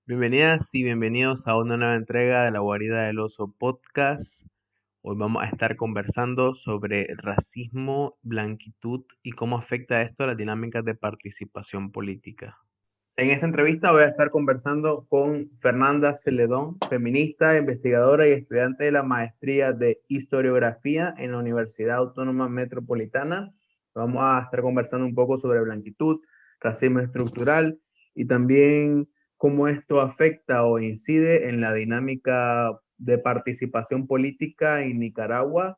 Bienvenidas y bienvenidos a una nueva entrega de La Guarida del Oso Podcast. Hoy vamos a estar conversando sobre racismo, blanquitud y cómo afecta esto a las dinámicas de participación política. En esta entrevista voy a estar conversando con Fernanda Celedón, feminista, investigadora y estudiante de la maestría de historiografía en la Universidad Autónoma Metropolitana. Vamos a estar conversando un poco sobre blanquitud, racismo estructural y también cómo esto afecta o incide en la dinámica de participación política en Nicaragua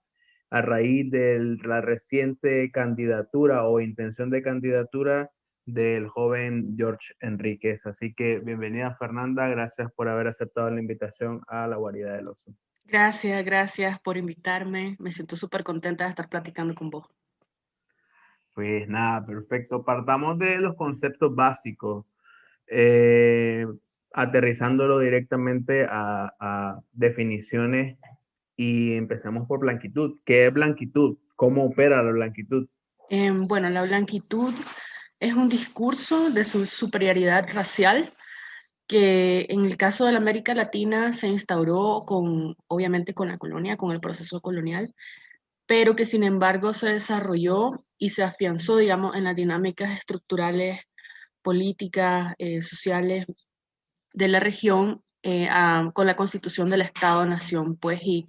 a raíz de la reciente candidatura o intención de candidatura del joven George Enríquez. Así que bienvenida Fernanda, gracias por haber aceptado la invitación a la Guarida del Oso. Gracias por invitarme. Me siento súper contenta de estar platicando con vos. Pues nada, perfecto. Partamos de los conceptos básicos, eh, aterrizándolo directamente a definiciones y empecemos por blanquitud. ¿Qué es blanquitud? ¿Cómo opera la blanquitud? Bueno, la blanquitud es un discurso de su superioridad racial que en el caso de la América Latina se instauró obviamente con la colonia, con el proceso colonial, pero que sin embargo se desarrolló y se afianzó, digamos, en las dinámicas estructurales, políticas, sociales de la región con la constitución del Estado-Nación, pues, y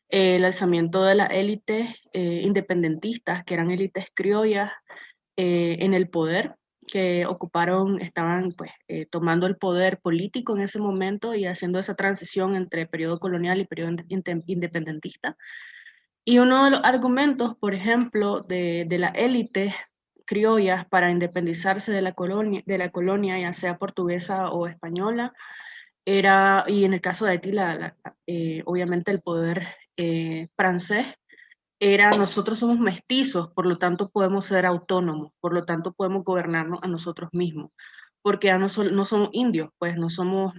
el alzamiento de las élites independentistas, que eran élites criollas en el poder, que estaban pues tomando el poder político en ese momento y haciendo esa transición entre periodo colonial y periodo independentista. Y uno de los argumentos, por ejemplo, de las élites criollas para independizarse de la colonia, ya sea portuguesa o española, y en el caso de Haití, obviamente el poder francés, era nosotros somos mestizos, por lo tanto podemos ser autónomos, por lo tanto podemos gobernarnos a nosotros mismos, porque ya no somos indios, pues no somos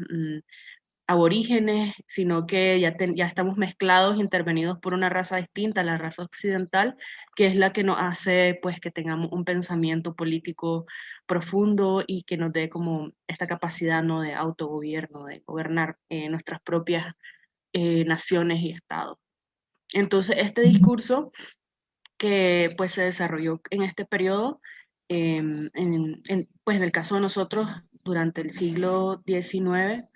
aborígenes, sino que ya estamos mezclados, intervenidos por una raza distinta, la raza occidental, que es la que nos hace pues que tengamos un pensamiento político profundo y que nos dé como esta capacidad, ¿no?, de autogobierno, de gobernar nuestras propias naciones y estados. Entonces, este discurso que pues se desarrolló en este periodo, pues en el caso de nosotros, durante el siglo XIX,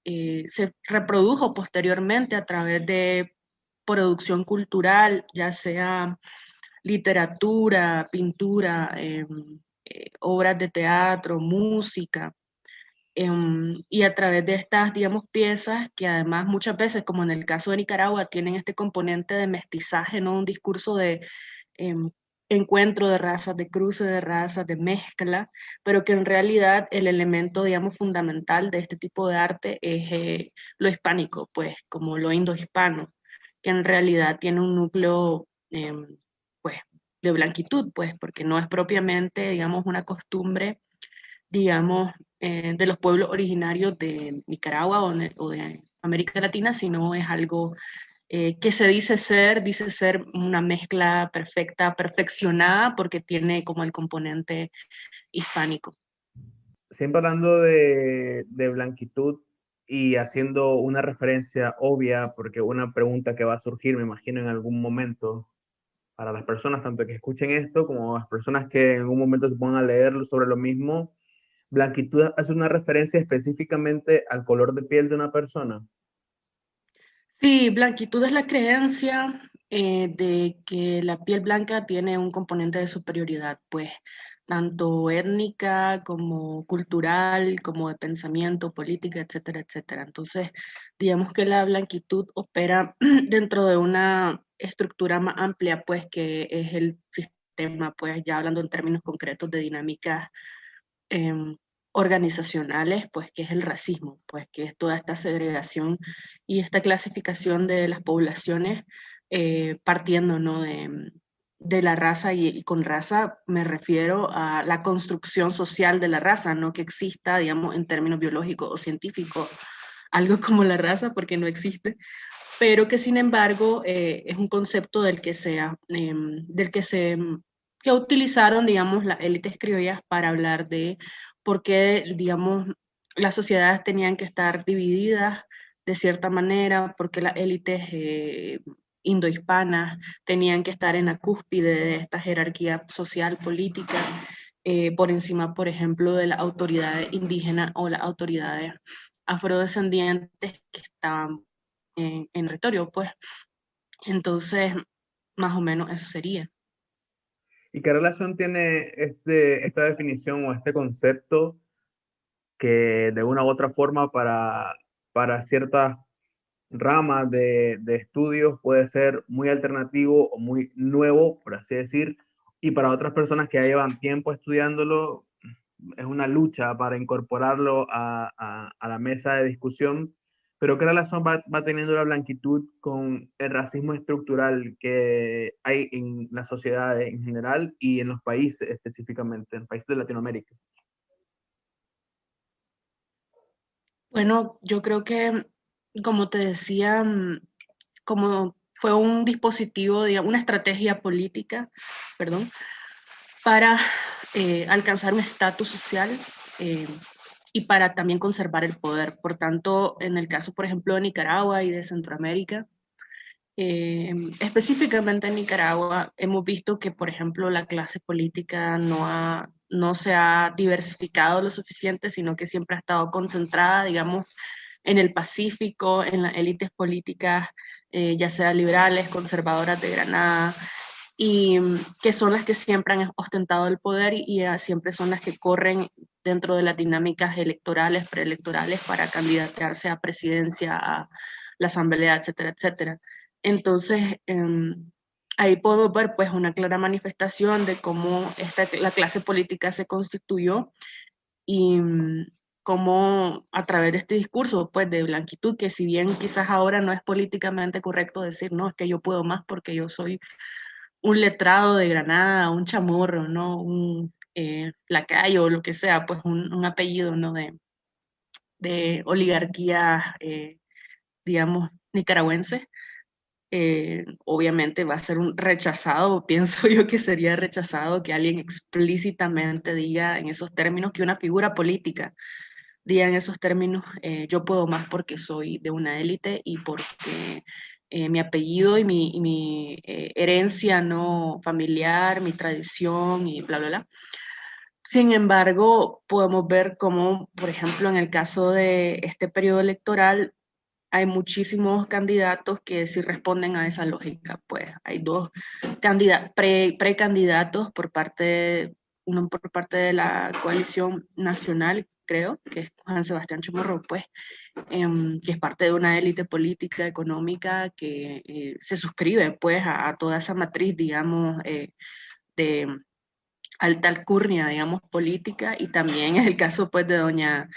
se reprodujo posteriormente a través de producción cultural, ya sea literatura, pintura, obras de teatro, música, y a través de estas, digamos, piezas que además muchas veces, como en el caso de Nicaragua, tienen este componente de mestizaje, ¿no? Un discurso de em, encuentro de razas, de cruce de razas, de mezcla, pero que en realidad el elemento, digamos, fundamental de este tipo de arte es lo hispánico, pues, como lo indohispano, que en realidad tiene un núcleo, pues, de blanquitud, pues, porque no es propiamente, digamos, una costumbre, digamos, de los pueblos originarios de Nicaragua o de América Latina, sino es algo que dice ser una mezcla perfecta, perfeccionada, porque tiene como el componente hispánico. Siempre hablando de blanquitud y haciendo una referencia obvia, porque una pregunta que va a surgir, me imagino, en algún momento para las personas, tanto que escuchen esto como las personas que en algún momento se pongan a leer sobre lo mismo, blanquitud hace una referencia específicamente al color de piel de una persona. Sí, blanquitud es la creencia de que la piel blanca tiene un componente de superioridad, pues tanto étnica como cultural, como de pensamiento, política, etcétera, etcétera. Entonces, digamos que la blanquitud opera dentro de una estructura más amplia, pues que es el sistema, pues ya hablando en términos concretos de dinámicas em, organizacionales, pues que es el racismo, pues que es toda esta segregación y esta clasificación de las poblaciones partiendo, ¿no?, de la raza y con raza me refiero a la construcción social de la raza, no que exista, digamos, en términos biológicos o científicos, algo como la raza, porque no existe, pero que sin embargo es un concepto que utilizaron, digamos, las élites criollas para hablar de por qué, digamos, las sociedades tenían que estar divididas de cierta manera porque las élites indohispanas tenían que estar en la cúspide de esta jerarquía social, política, por encima, por ejemplo, de las autoridades indígenas o las autoridades afrodescendientes que estaban en territorio, pues. Entonces, más o menos eso sería. ¿Y qué relación tiene esta definición o este concepto que de una u otra forma para ciertas ramas de estudios puede ser muy alternativo o muy nuevo, por así decir, y para otras personas que ya llevan tiempo estudiándolo, es una lucha para incorporarlo a la mesa de discusión? Pero ¿qué relación va teniendo la blanquitud con el racismo estructural que hay en las sociedades en general y en los países específicamente, en países de Latinoamérica? Bueno, yo creo que, como te decía, como fue un dispositivo, digamos, una estrategia política, perdón, para alcanzar un estatus social eh, y para también conservar el poder. Por tanto, en el caso, por ejemplo, de Nicaragua y de Centroamérica, específicamente en Nicaragua, hemos visto que, por ejemplo, la clase política no se ha diversificado lo suficiente, sino que siempre ha estado concentrada, digamos, en el Pacífico, en las élites políticas, ya sea liberales, conservadoras de Granada, y que son las que siempre han ostentado el poder y siempre son las que corren dentro de las dinámicas electorales, preelectorales, para candidatearse a presidencia, a la asamblea, etcétera, etcétera. Entonces, ahí podemos ver pues una clara manifestación de cómo la clase política se constituyó y cómo a través de este discurso pues de blanquitud, que si bien quizás ahora no es políticamente correcto decir, no, es que yo puedo más porque yo soy un letrado de Granada, un chamorro, ¿no? Un lacayo, o lo que sea, pues un apellido, ¿no? De oligarquía, digamos, nicaragüense. Obviamente va a ser un rechazado, pienso yo que sería rechazado que alguien explícitamente diga en esos términos, que una figura política diga en esos términos, yo puedo más porque soy de una élite y porque mi apellido y mi herencia no familiar, mi tradición y bla, bla, bla. Sin embargo, podemos ver cómo, por ejemplo, en el caso de este periodo electoral, hay muchísimos candidatos que sí responden a esa lógica. Pues hay dos precandidatos por parte, uno por parte de la coalición nacional, creo, que es Juan Sebastián Chamorro, pues, que es parte de una élite política, económica, que se suscribe pues a toda esa matriz, digamos, de alta alcurnia, digamos, política, y también es el caso pues de doña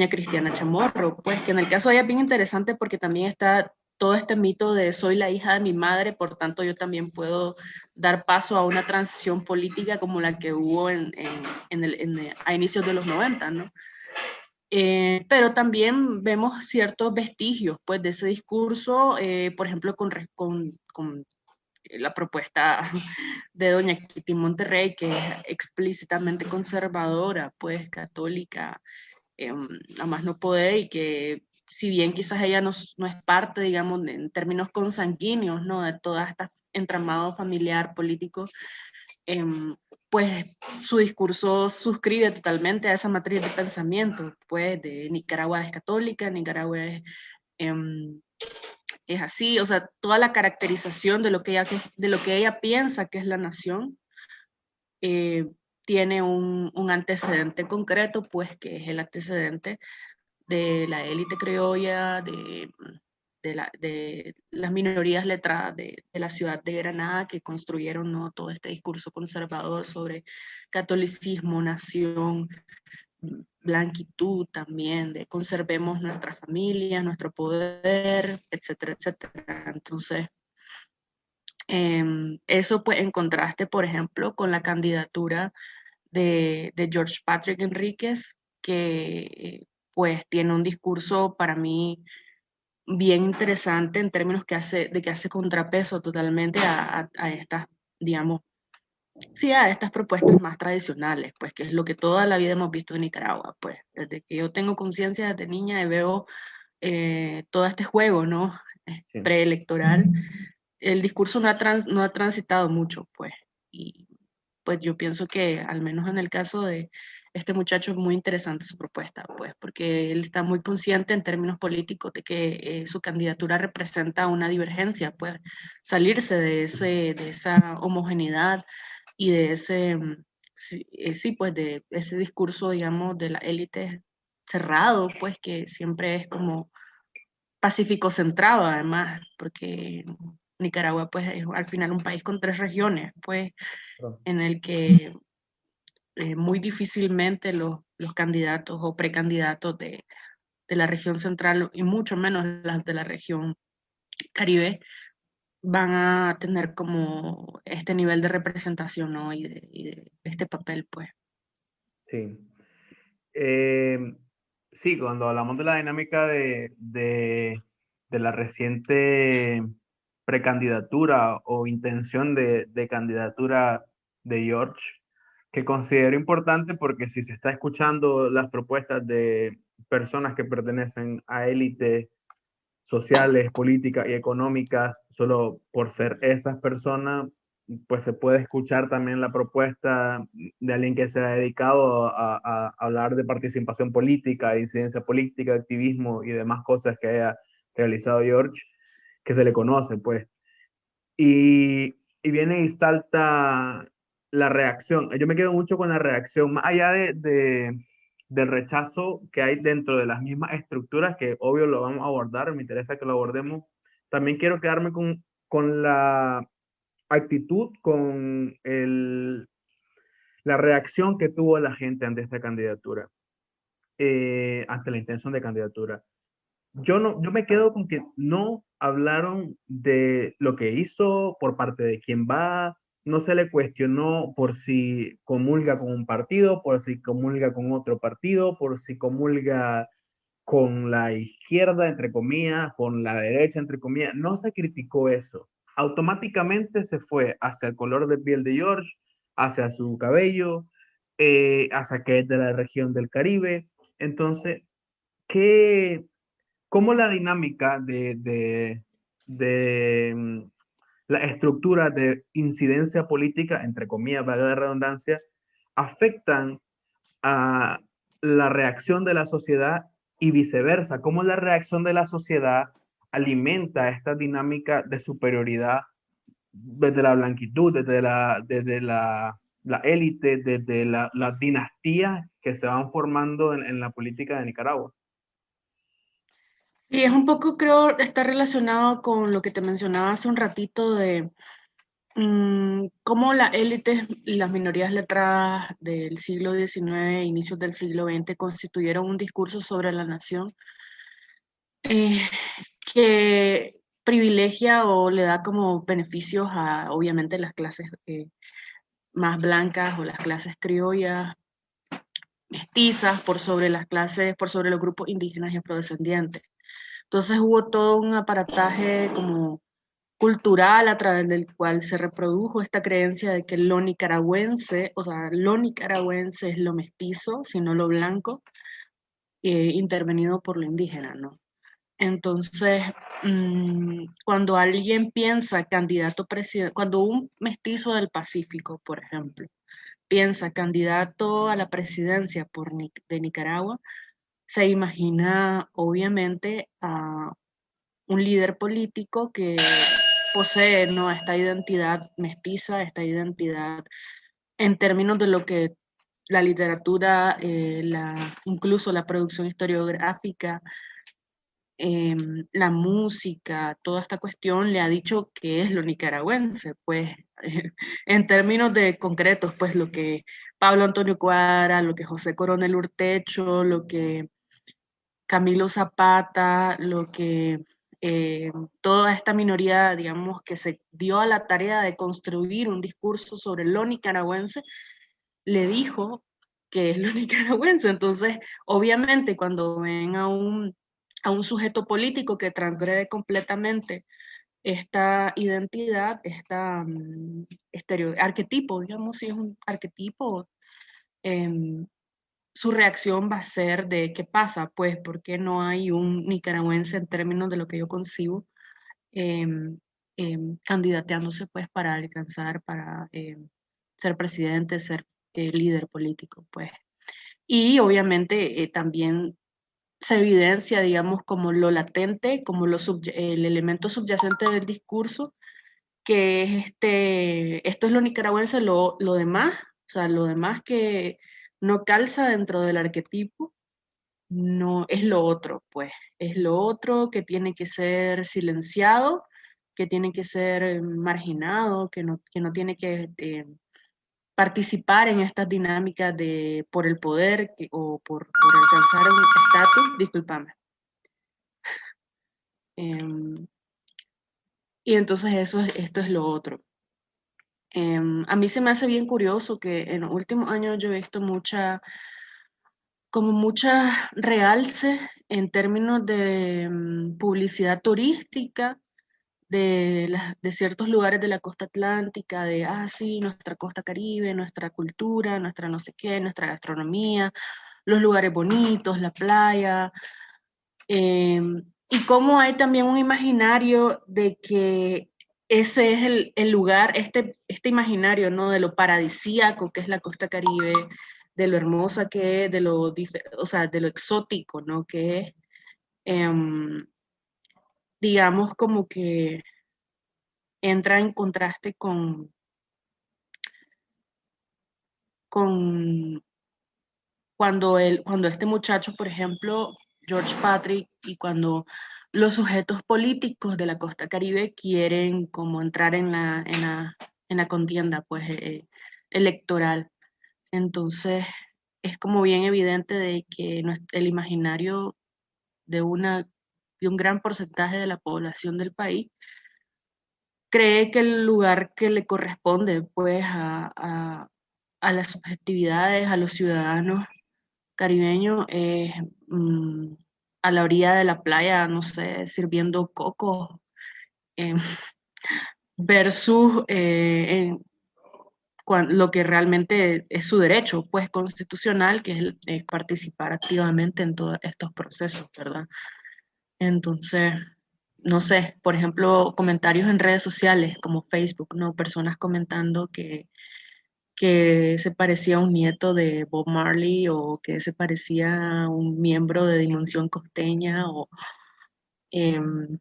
Cristiana Chamorro, pues que en el caso de ella es bien interesante porque también está todo este mito de soy la hija de mi madre, por tanto yo también puedo dar paso a una transición política como la que hubo a inicios de los 90, ¿no? Pero también vemos ciertos vestigios pues, de ese discurso, por ejemplo, con la propuesta de doña Kitty Monterrey, que es explícitamente conservadora, pues católica, a más no poder, y que si bien quizás ella no es parte, digamos, en términos consanguíneos, ¿no? De todo este entramado familiar, político, em, pues su discurso suscribe totalmente a esa matriz de pensamiento, pues de Nicaragua es católica, Nicaragua em, es así, o sea, toda la caracterización de lo que ella piensa que es la nación, eh, tiene un antecedente concreto, pues que es el antecedente de la élite criolla, de las minorías letradas de la ciudad de Granada, que construyeron, ¿no?, todo este discurso conservador sobre catolicismo, nación, blanquitud también, de conservemos nuestra familia, nuestro poder, etcétera, etcétera. Entonces, eso pues en contraste, por ejemplo, con la candidatura de George Patrick Enríquez, que pues tiene un discurso para mí bien interesante en términos de que hace contrapeso totalmente a estas, digamos, sí a estas propuestas más tradicionales, pues que es lo que toda la vida hemos visto en Nicaragua, pues desde que yo tengo conciencia desde niña y veo todo este juego, ¿no? Sí. Preelectoral, el discurso no ha transitado mucho, pues, y pues yo pienso que al menos en el caso de este muchacho es muy interesante su propuesta, pues, porque él está muy consciente en términos políticos de que su candidatura representa una divergencia, pues, salirse de esa homogeneidad y de ese, sí, sí, pues, de ese discurso, digamos, de la élite cerrado, pues, que siempre es como pacífico centrado, además, porque Nicaragua, pues, es al final un país con 3 regiones, pues, Claro. en el que muy difícilmente los candidatos o precandidatos de la región central y mucho menos las de la región Caribe van a tener como este nivel de representación, ¿no? Y de este papel, pues. Sí. Eh, sí, cuando hablamos de la dinámica de la reciente precandidatura o intención de candidatura de George, que considero importante porque si se está escuchando las propuestas de personas que pertenecen a élites sociales, políticas y económicas, solo por ser esas personas, pues se puede escuchar también la propuesta de alguien que se ha dedicado a hablar de participación política, de incidencia política, activismo y demás cosas que haya realizado George, que se le conoce, pues. Y viene y salta la reacción. Yo me quedo mucho con la reacción, más allá del rechazo que hay dentro de las mismas estructuras, que obvio lo vamos a abordar, me interesa que lo abordemos. También quiero quedarme con la actitud, la reacción que tuvo la gente ante esta candidatura, ante la intención de candidatura. Yo me quedo con que no hablaron de lo que hizo, por parte de quién va, no se le cuestionó por si comulga con un partido, por si comulga con otro partido, por si comulga con la izquierda, entre comillas, con la derecha, entre comillas. No se criticó eso. Automáticamente se fue hacia el color de piel de George, hacia su cabello, hacia que es de la región del Caribe. Entonces, ¿qué, cómo la dinámica de la estructura de incidencia política, entre comillas, valga la redundancia, afectan a la reacción de la sociedad y viceversa? ¿Cómo la reacción de la sociedad alimenta esta dinámica de superioridad desde la blanquitud, la élite, desde las dinastías que se van formando en la política de Nicaragua? Sí, es un poco, creo, está relacionado con lo que te mencionaba hace un ratito de cómo la élite y las minorías letradas del siglo XIX, inicios del siglo XX, constituyeron un discurso sobre la nación eh, que privilegia o le da como beneficios a, obviamente, las clases más blancas o las clases criollas, mestizas, por sobre las clases, por sobre los grupos indígenas y afrodescendientes. Entonces hubo todo un aparataje como cultural a través del cual se reprodujo esta creencia de que lo nicaragüense, o sea, lo nicaragüense es lo mestizo, sino lo blanco, intervenido por lo indígena, ¿no? Entonces, cuando alguien piensa candidato presidente, cuando un mestizo del Pacífico, por ejemplo, piensa candidato a la presidencia de Nicaragua, se imagina obviamente a un líder político que posee, ¿no?, esta identidad mestiza, esta identidad en términos de lo que la literatura, incluso la producción historiográfica, la música, toda esta cuestión le ha dicho que es lo nicaragüense, pues en términos de concretos, pues lo que Pablo Antonio Cuadra, lo que José Coronel Urtecho, lo que Camilo Zapata, lo que toda esta minoría, digamos, que se dio a la tarea de construir un discurso sobre lo nicaragüense, le dijo que es lo nicaragüense. Entonces, obviamente, cuando ven a un sujeto político que transgrede completamente esta identidad, arquetipo, digamos, si es un arquetipo, em, su reacción va a ser de qué pasa, pues, ¿por qué no hay un nicaragüense en términos de lo que yo concibo, em, candidateándose, pues, para alcanzar, para ser presidente, ser líder político, pues? Y obviamente también se evidencia, digamos, como lo latente, como el elemento subyacente del discurso, que es esto es lo nicaragüense, lo demás, o sea, lo demás que no calza dentro del arquetipo, no es lo otro, pues, es lo otro que tiene que ser silenciado, que tiene que ser marginado, que no tiene que participar en estas dinámicas de por el poder o por alcanzar un estatus, discúlpame. Em, y entonces esto es lo otro. A mí se me hace bien curioso que en los últimos años yo he visto como mucha realce en términos de publicidad turística de ciertos lugares de la costa atlántica, de, sí, nuestra costa Caribe, nuestra cultura, nuestra no sé qué, nuestra gastronomía, los lugares bonitos, la playa, y cómo hay también un imaginario de que ese es el lugar, este imaginario, ¿no? De lo paradisíaco que es la costa Caribe, de lo hermosa que es, o sea, de lo exótico, ¿no? Que es, em, digamos, como que entra en contraste con cuando este muchacho, por ejemplo, George Patrick, y cuando los sujetos políticos de la costa Caribe quieren como entrar en la contienda pues, electoral. Entonces, es como bien evidente de que el imaginario de, de un gran porcentaje de la población del país cree que el lugar que le corresponde pues a las subjetividades, a los ciudadanos caribeños, mm, a la orilla de la playa, no sé, sirviendo coco, eh, versus lo que realmente es su derecho, pues constitucional, que es participar activamente en todos estos procesos, ¿verdad? Entonces, no sé, por ejemplo, comentarios en redes sociales como Facebook, ¿no? Personas comentando que se parecía a un nieto de Bob Marley o que se parecía a un miembro de Dimensión Costeña,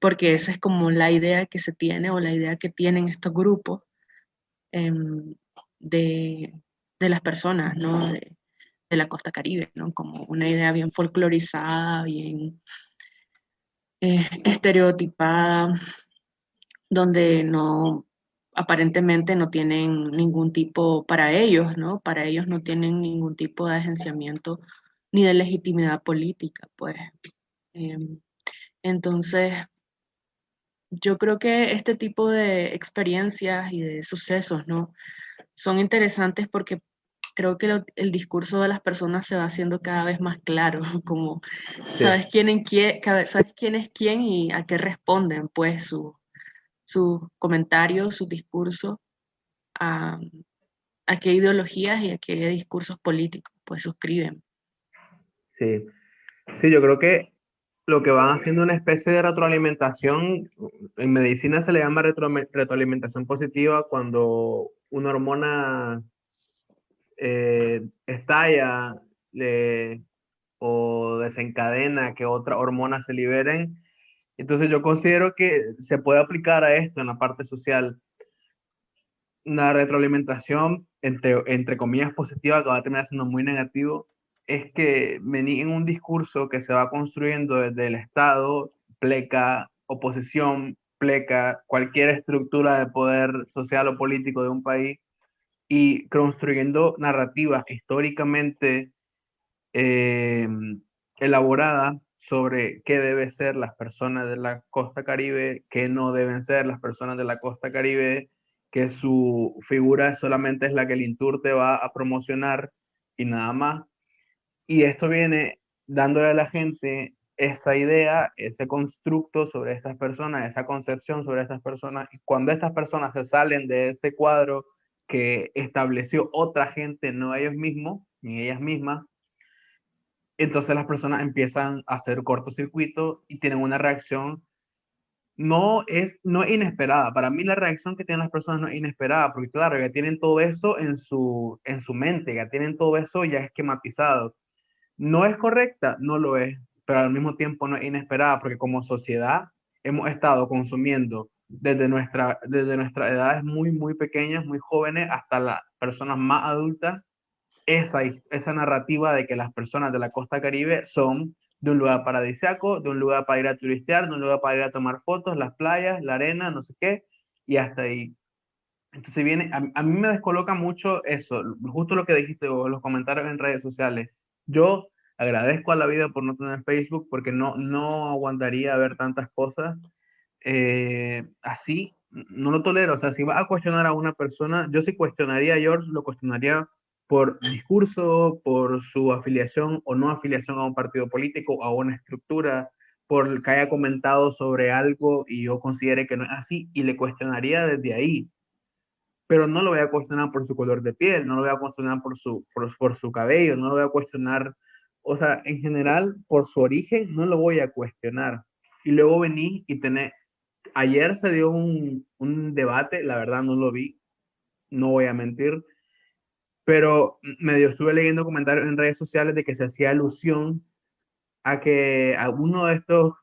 porque esa es como la idea que se tiene o la idea que tienen estos grupos em, de, de las personas, ¿no? De la costa Caribe, ¿no? Como una idea bien folclorizada, bien estereotipada, donde no, aparentemente no tienen ningún tipo, para ellos, ¿no? Para ellos no tienen ningún tipo de agenciamiento ni de legitimidad política, pues. Em, entonces, yo creo que este tipo de experiencias y de sucesos, ¿no? Son interesantes porque creo que el discurso de las personas se va haciendo cada vez más claro, como Sí. sabes quién es quién y a qué responden, pues, sus comentarios, sus discursos, a, a qué ideologías y a qué discursos políticos, pues, suscriben. Sí, sí, yo creo que lo que van haciendo una especie de retroalimentación, en medicina se le llama retroalimentación positiva cuando una hormona estalla o desencadena que otras hormonas se liberen. Entonces yo considero que se puede aplicar a esto en la parte social. Una retroalimentación, entre comillas, positiva, que va a terminar siendo muy negativo, es que en un discurso que se va construyendo desde el Estado, pleca, oposición, pleca, cualquier estructura de poder social o político de un país, y construyendo narrativas históricamente eh, elaboradas sobre qué deben ser las personas de la costa Caribe, qué no deben ser las personas de la costa Caribe, que su figura solamente es la que el Inturte va a promocionar y nada más. Y esto viene dándole a la gente esa idea, ese constructo sobre estas personas, esa concepción sobre estas personas, y cuando estas personas se salen de ese cuadro que estableció otra gente, no ellos mismos, ni ellas mismas, entonces las personas empiezan a hacer cortocircuito y tienen una reacción, no es inesperada. Para mí la reacción que tienen las personas no es inesperada, porque claro, ya tienen todo eso en su mente, ya tienen todo eso ya esquematizado. ¿No es correcta? No lo es, pero al mismo tiempo no es inesperada, porque como sociedad hemos estado consumiendo desde nuestras edades muy, muy pequeñas, muy jóvenes, hasta las personas más adultas, esa narrativa de que las personas de la costa Caribe son de un lugar paradisíaco, de un lugar para ir a turistear, de un lugar para ir a tomar fotos, las playas, la arena, no sé qué, y hasta ahí. Entonces viene, a mí me descoloca mucho eso, justo lo que dijiste vos, los comentarios en redes sociales. Yo agradezco a la vida por no tener Facebook porque no aguantaría ver tantas cosas así, no lo tolero. O sea, si vas a cuestionar a una persona, yo sí cuestionaría a George, lo cuestionaría por discurso, por su afiliación o no afiliación a un partido político, a una estructura, por que haya comentado sobre algo y yo considere que no es así, y le cuestionaría desde ahí, pero no lo voy a cuestionar por su color de piel, no lo voy a cuestionar por su cabello, no lo voy a cuestionar, o sea, en general, por su origen, no lo voy a cuestionar. Y luego vení y tenés, ayer se dio un debate, la verdad no lo vi, no voy a mentir, pero medio estuve leyendo comentarios en redes sociales de que se hacía alusión a que alguno de estos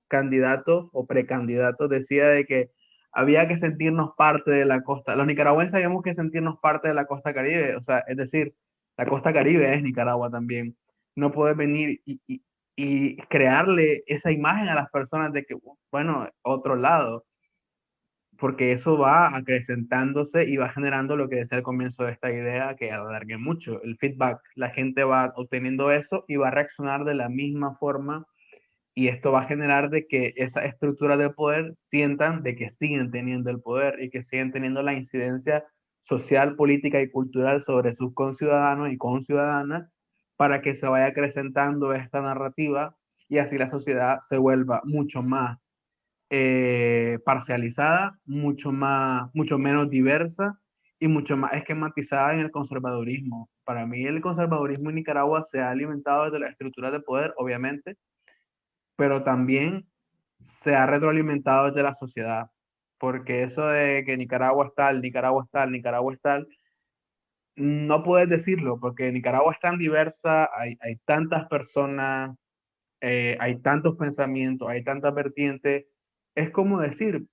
candidatos o precandidatos decía de que había que sentirnos parte de la costa. Los nicaragüenses habíamos que sentirnos parte de la costa Caribe, o sea, es decir, la costa Caribe es Nicaragua también. No puedes venir y crearle esa imagen a las personas de que, bueno, otro lado, porque eso va acrecentándose y va generando lo que decía al comienzo de esta idea, que alargue mucho, el feedback. La gente va obteniendo eso y va a reaccionar de la misma forma, y esto va a generar de que esas estructuras de poder sientan de que siguen teniendo el poder y que siguen teniendo la incidencia social, política y cultural sobre sus conciudadanos y conciudadanas, para que se vaya acrecentando esta narrativa y así la sociedad se vuelva mucho más parcializada, mucho menos diversa y mucho más esquematizada en el conservadurismo. Para mí el conservadurismo en Nicaragua se ha alimentado desde las estructuras de poder, obviamente, pero también se ha retroalimentado desde la sociedad, porque eso de que Nicaragua es tal, Nicaragua es tal, Nicaragua es tal, no puedes decirlo, porque Nicaragua es tan diversa, hay tantas personas, hay tantos pensamientos, hay tantas vertientes. Es como decir,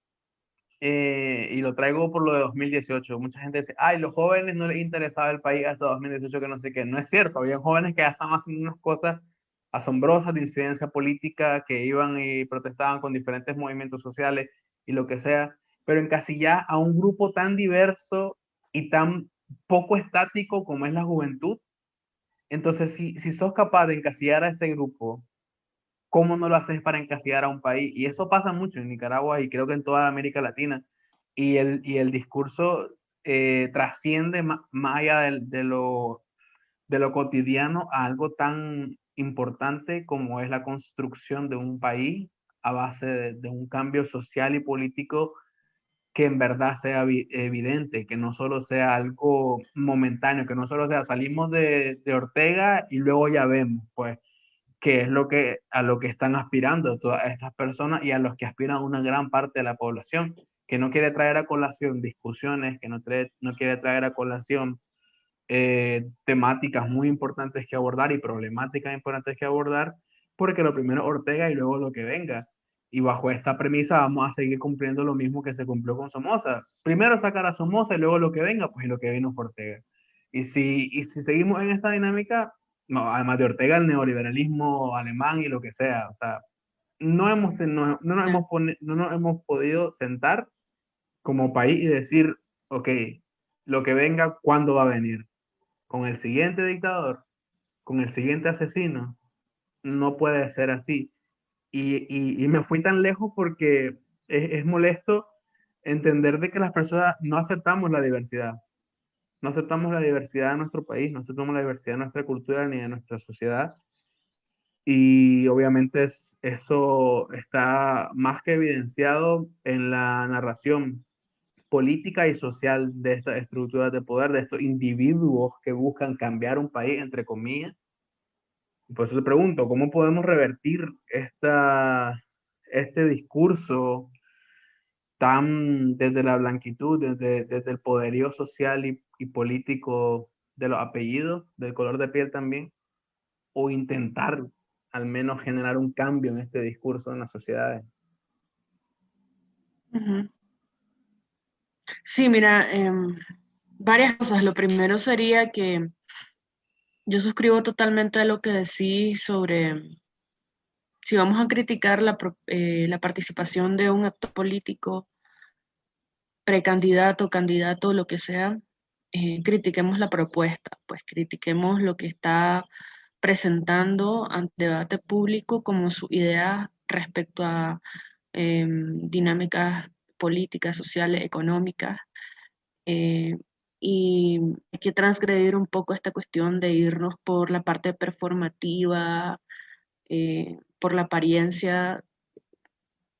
y lo traigo por lo de 2018, mucha gente dice, ay, los jóvenes no les interesaba el país hasta 2018, que no sé qué. No es cierto, había jóvenes que ya estaban haciendo unas cosas asombrosas de incidencia política, que iban y protestaban con diferentes movimientos sociales y lo que sea, pero encasillar a un grupo tan diverso y tan poco estático como es la juventud. Entonces, si sos capaz de encasillar a ese grupo, ¿cómo no lo haces para encasillar a un país? Y eso pasa mucho en Nicaragua y creo que en toda América Latina. Y el discurso trasciende más allá de lo cotidiano a algo tan importante como es la construcción de un país a base de un cambio social y político que en verdad sea evidente, que no solo sea algo momentáneo, que no solo sea salimos de Ortega y luego ya vemos, pues, que es a lo que están aspirando todas estas personas y a los que aspiran una gran parte de la población, que no quiere traer a colación discusiones, que no quiere traer a colación temáticas muy importantes que abordar y problemáticas importantes que abordar, porque lo primero es Ortega y luego lo que venga. Y bajo esta premisa vamos a seguir cumpliendo lo mismo que se cumplió con Somoza. Primero sacar a Somoza y luego lo que venga, pues y lo que vino fue Ortega. Y si seguimos en esa dinámica, no, además de Ortega, el neoliberalismo alemán y lo que sea, o sea, no nos hemos podido sentar como país y decir, ok, lo que venga, ¿cuándo va a venir? ¿Con el siguiente dictador? ¿Con el siguiente asesino? No puede ser así. Y me fui tan lejos porque es molesto entender de que las personas no aceptamos la diversidad. No aceptamos la diversidad de nuestro país, no aceptamos la diversidad de nuestra cultura ni de nuestra sociedad. Y obviamente eso está más que evidenciado en la narración política y social de estas estructuras de poder, de estos individuos que buscan cambiar un país, entre comillas. Y por eso te pregunto, ¿cómo podemos revertir este discurso tan desde la blanquitud, desde el poderío social y político de los apellidos, del color de piel también, o intentar al menos generar un cambio en este discurso en las sociedades? Ujú. Sí, mira, varias cosas. Lo primero sería que yo suscribo totalmente a lo que decís sobre si vamos a criticar la participación de un actor político, precandidato, candidato, lo que sea, critiquemos la propuesta, pues critiquemos lo que está presentando ante debate público como su idea respecto a dinámicas políticas, sociales, económicas. eh, y hay que transgredir un poco esta cuestión de irnos por la parte performativa, por la apariencia.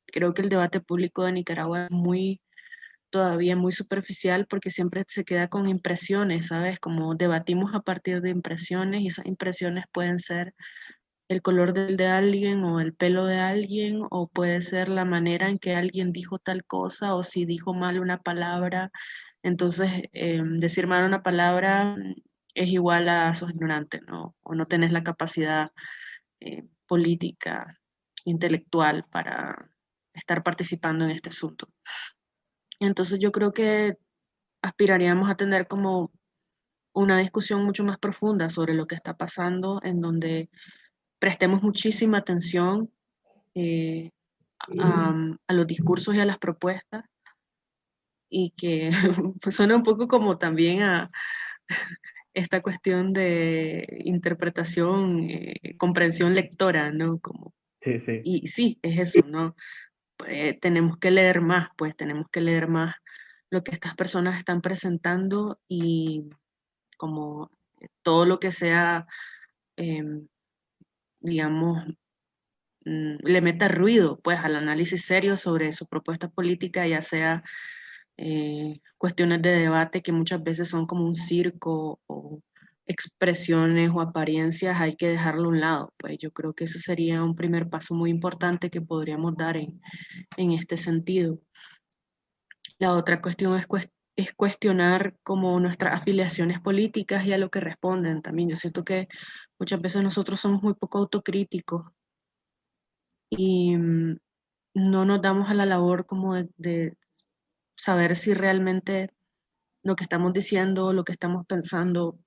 Creo que el debate público de Nicaragua es todavía muy superficial porque siempre se queda con impresiones, ¿sabes? Como debatimos a partir de impresiones y esas impresiones pueden ser el color de alguien o el pelo de alguien o puede ser la manera en que alguien dijo tal cosa o si dijo mal una palabra. Entonces, decir mal una palabra es igual a sos ignorante, ¿no? O no tenés la capacidad política, intelectual para estar participando en este asunto. Entonces, yo creo que aspiraríamos a tener como una discusión mucho más profunda sobre lo que está pasando, en donde prestemos muchísima atención eh, a los discursos y a las propuestas y que pues suena un poco como también a esta cuestión de interpretación, comprensión lectora, ¿no? Como, Sí, sí. y sí, es eso, ¿no? Tenemos que leer más, pues tenemos que leer más lo que estas personas están presentando y como todo lo que sea, em, digamos, le meta ruido pues al análisis serio sobre su propuesta política, ya sea cuestiones de debate que muchas veces son como un circo o expresiones o apariencias, hay que dejarlo a un lado. Pues yo creo que ese sería un primer paso muy importante que podríamos dar en este sentido. La otra cuestión es cuestionar como nuestras afiliaciones políticas y a lo que responden también. Yo siento que muchas veces nosotros somos muy poco autocríticos y no nos damos a la labor como de saber si realmente lo que estamos diciendo, lo que estamos pensando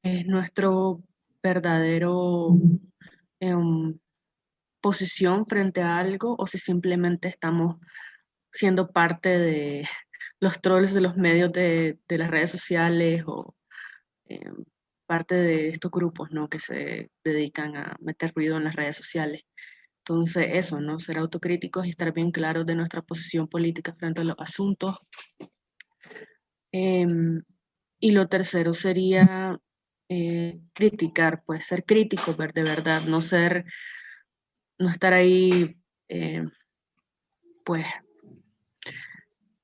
es nuestro verdadero em, posición frente a algo o si simplemente estamos siendo parte de los trolls de los medios de las redes sociales o em, parte de estos grupos, ¿no? Que se dedican a meter ruido en las redes sociales. Entonces, eso, ¿no? Ser autocríticos y estar bien claros de nuestra posición política frente a los asuntos. Em, y lo tercero sería criticar, pues ser crítico, ver de verdad, no estar ahí, pues,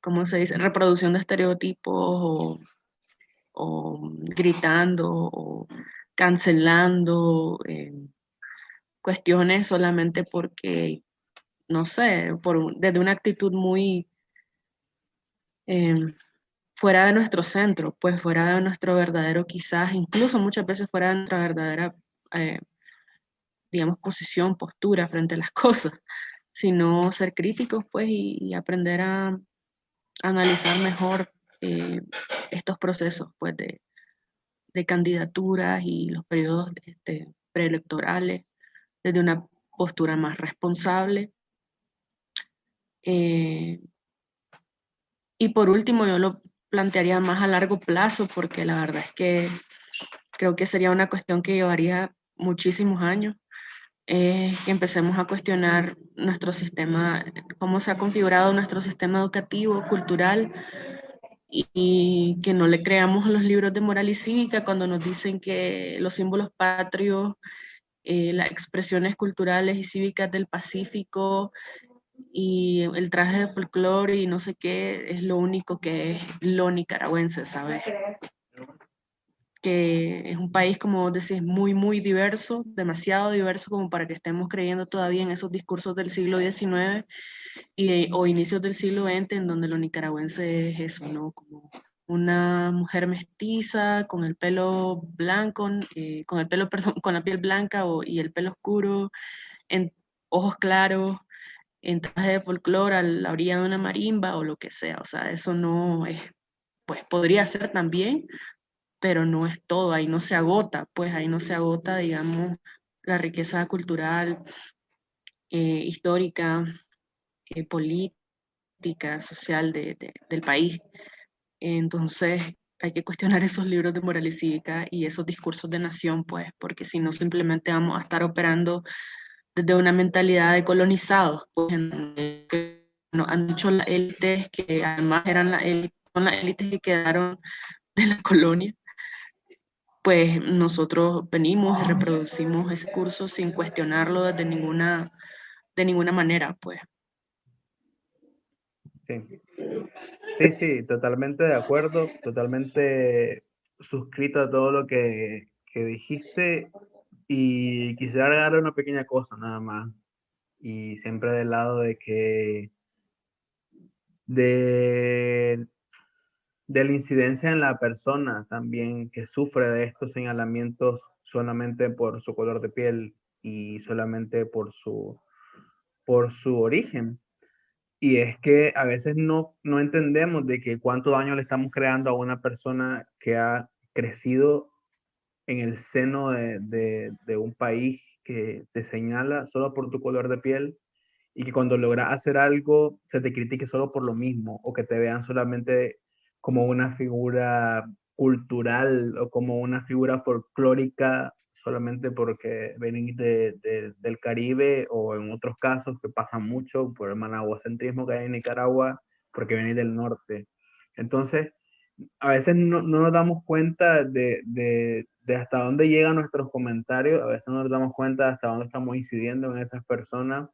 ¿cómo se dice? Reproducción de estereotipos o gritando o cancelando cuestiones solamente porque, no sé, desde una actitud muy em, fuera de nuestro centro, pues fuera de nuestro verdadero, quizás, incluso muchas veces fuera de nuestra verdadera, eh, digamos, posición, postura frente a las cosas, sino ser críticos, pues, y aprender a analizar mejor eh, estos procesos, pues, de candidaturas y los periodos preelectorales desde una postura más responsable. Eh, y por último, yo lo plantearía más a largo plazo, porque la verdad es que creo que sería una cuestión que llevaría muchísimos años, que empecemos a cuestionar nuestro sistema, cómo se ha configurado nuestro sistema educativo, cultural, y que no le creamos a los libros de moral y cívica cuando nos dicen que los símbolos patrios las expresiones culturales y cívicas del Pacífico y el traje de folclore y no sé qué es lo único que es lo nicaragüense, ¿sabes? Que es un país, como vos decís, muy, muy diverso, demasiado diverso como para que estemos creyendo todavía en esos discursos del siglo XIX o inicios del siglo XX, en donde lo nicaragüense es eso, ¿no? Como una mujer mestiza, con el pelo blanco, con el pelo, perdón, con la piel blanca y el pelo oscuro, en ojos claros, en traje de folclore a la orilla de una marimba o lo que sea. O sea, eso no es, pues podría ser también, pero no es todo, ahí no se agota, pues ahí no se agota, digamos, la riqueza cultural, histórica, política, social del país. Entonces, hay que cuestionar esos libros de moral y cívica y esos discursos de nación, pues, porque si no, simplemente vamos a estar operando desde una mentalidad de colonizados, pues, en el que nos han dicho las élites que además eran son las élites que quedaron de la colonia, pues nosotros venimos y reproducimos ese curso sin cuestionarlo de ninguna manera, pues. Sí, sí, sí, totalmente de acuerdo, totalmente suscrito a todo lo que dijiste y quisiera agregar una pequeña cosa nada más y siempre del lado de que de, de la incidencia en la persona también que sufre de estos señalamientos solamente por su color de piel y solamente por su origen. Y es que a veces no entendemos de que cuánto daño le estamos creando a una persona que ha crecido en el seno de un país que te señala solo por tu color de piel y que cuando logras hacer algo se te critique solo por lo mismo o que te vean solamente como una figura cultural o como una figura folclórica solamente porque venís del Caribe o en otros casos que pasa mucho por el managuacentrismo que hay en Nicaragua porque venís del norte. Entonces, a veces no nos damos cuenta de hasta dónde llegan nuestros comentarios, a veces no nos damos cuenta de hasta dónde estamos incidiendo en esas personas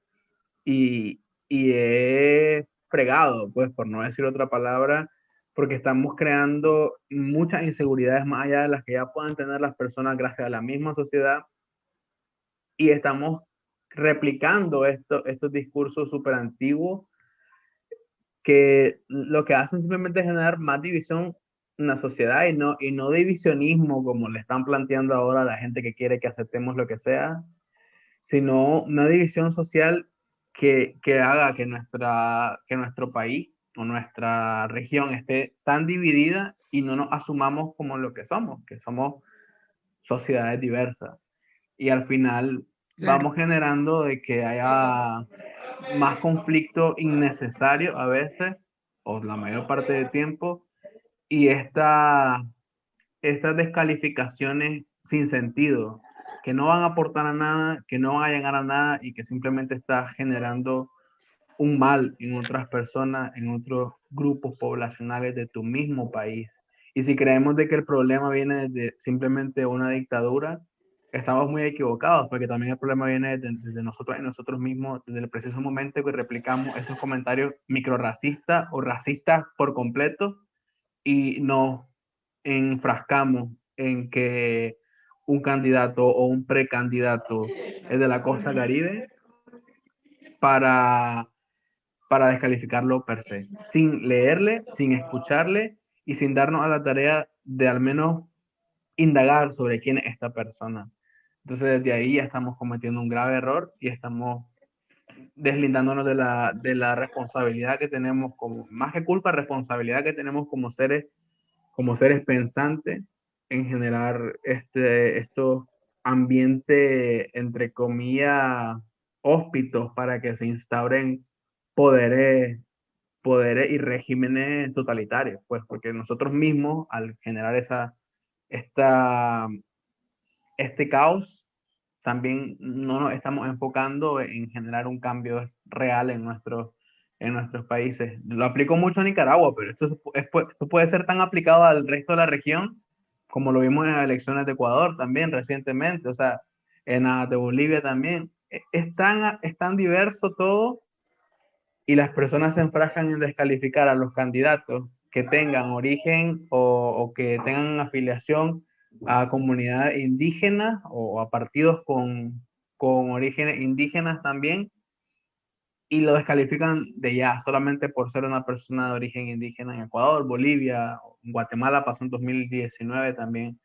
y es fregado, pues por no decir otra palabra, porque estamos creando muchas inseguridades más allá de las que ya puedan tener las personas gracias a la misma sociedad y estamos replicando estos discursos súper antiguos que lo que hacen simplemente es generar más división en la sociedad y no divisionismo como le están planteando ahora a la gente que quiere que aceptemos lo que sea, sino una división social que haga que nuestro país o nuestra región esté tan dividida y no nos asumamos como lo que somos sociedades diversas. Y al final Claro. vamos generando de que haya más conflicto innecesario a veces, o la mayor parte del tiempo, y estas descalificaciones sin sentido, que no van a aportar a nada, que no van a llegar a nada y que simplemente está generando un mal en otras personas, en otros grupos poblacionales de tu mismo país. Y si creemos de que el problema viene de simplemente una dictadura, estamos muy equivocados, porque también el problema viene desde nosotros y nosotros mismos, desde el preciso momento que replicamos esos comentarios microracistas o racistas por completo y nos enfrascamos en que un candidato o un precandidato es de la costa caribe para, para descalificarlo per se, sin leerle, sin escucharle y sin darnos a la tarea de al menos indagar sobre quién es esta persona. Entonces desde ahí ya estamos cometiendo un grave error y estamos deslindándonos de la responsabilidad que tenemos como, más que culpa, responsabilidad que tenemos como seres pensantes en generar estos ambientes, entre comillas, hóspitos para que se instauren poderes, poderes y regímenes totalitarios, pues porque nosotros mismos, al generar esta, este caos, también no nos estamos enfocando en generar un cambio real en nuestros países. Lo aplico mucho a Nicaragua, pero esto puede ser tan aplicado al resto de la región como lo vimos en las elecciones de Ecuador también recientemente. O sea, de Bolivia también. Es tan diverso todo y las personas se enfrascan en descalificar a los candidatos que tengan origen o que tengan afiliación a comunidades indígenas o a partidos con orígenes indígenas también, y lo descalifican de ya, solamente por ser una persona de origen indígena en Ecuador, Bolivia, en Guatemala pasó en 2019 también.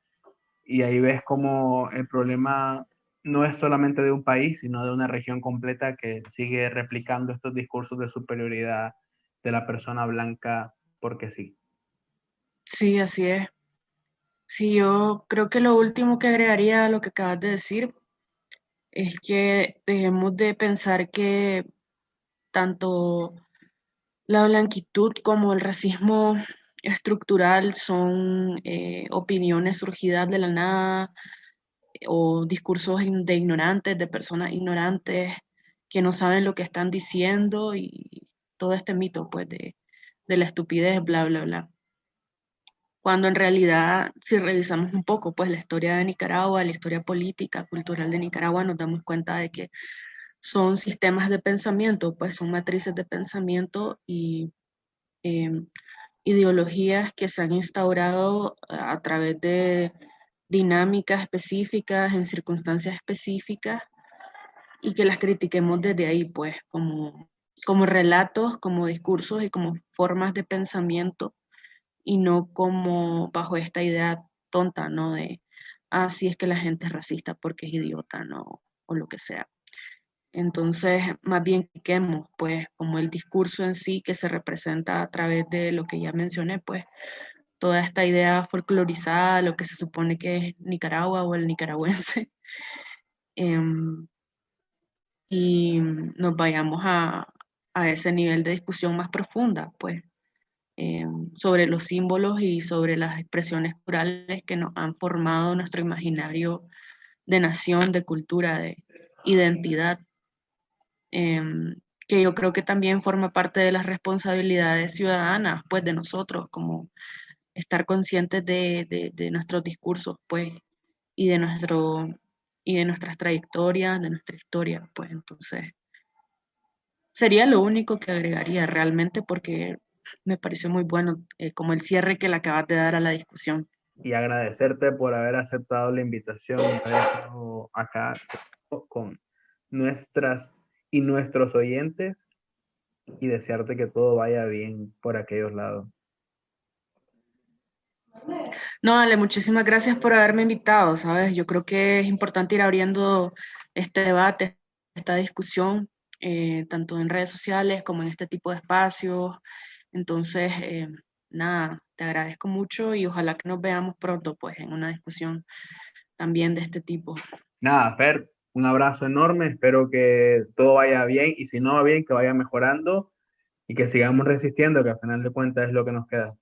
Y ahí ves como el problema no es solamente de un país, sino de una región completa que sigue replicando estos discursos de superioridad de la persona blanca porque sí. Sí, así es. Sí, yo creo que lo último que agregaría a lo que acabas de decir es que dejemos de pensar que tanto la blanquitud como el racismo estructural son opiniones surgidas de la nada o discursos de ignorantes, de personas ignorantes que no saben lo que están diciendo y todo este mito pues de la estupidez, bla, bla, bla. Cuando en realidad, si revisamos un poco pues la historia de Nicaragua, la historia política, cultural de Nicaragua, nos damos cuenta de que son sistemas de pensamiento, pues son matrices de pensamiento y eh, ideologías que se han instaurado a través de dinámicas específicas, en circunstancias específicas, y que las critiquemos desde ahí, pues, como relatos, como discursos y como formas de pensamiento, y no como bajo esta idea tonta, ¿no? De, ah, sí es que la gente es racista porque es idiota, ¿no? O lo que sea. Entonces, más bien critiquemos, pues, como el discurso en sí que se representa a través de lo que ya mencioné, pues, toda esta idea folclorizada, lo que se supone que es Nicaragua o el nicaragüense, em, y nos vayamos a ese nivel de discusión más profunda, pues, sobre los símbolos y sobre las expresiones culturales que nos han formado nuestro imaginario de nación, de cultura, de identidad, que yo creo que también forma parte de las responsabilidades ciudadanas, pues, de nosotros, como estar conscientes de nuestros discursos, pues, y de nuestro, y de nuestras trayectorias, de nuestra historia, pues, entonces, sería lo único que agregaría realmente porque me pareció muy bueno como el cierre que le acabas de dar a la discusión. Y agradecerte por haber aceptado la invitación y haber estado acá con nuestras y nuestros oyentes y desearte que todo vaya bien por aquellos lados. No, Ale, muchísimas gracias por haberme invitado, ¿sabes? Yo creo que es importante ir abriendo este debate, esta discusión, tanto en redes sociales como en este tipo de espacios. Entonces, nada, te agradezco mucho y ojalá que nos veamos pronto, pues, en una discusión también de este tipo. Nada, Fer, un abrazo enorme, espero que todo vaya bien y si no va bien, que vaya mejorando y que sigamos resistiendo, que al final de cuentas es lo que nos queda.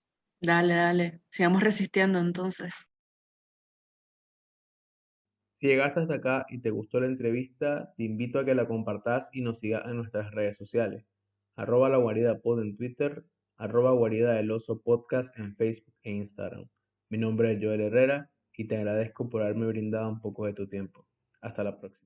Dale, dale, sigamos resistiendo entonces. Si llegaste hasta acá y te gustó la entrevista, te invito a que la compartas y nos sigas en nuestras redes sociales. @la guarida pod en Twitter, @guarida del oso podcast en Facebook e Instagram. Mi nombre es Joel Herrera y te agradezco por haberme brindado un poco de tu tiempo. Hasta la próxima.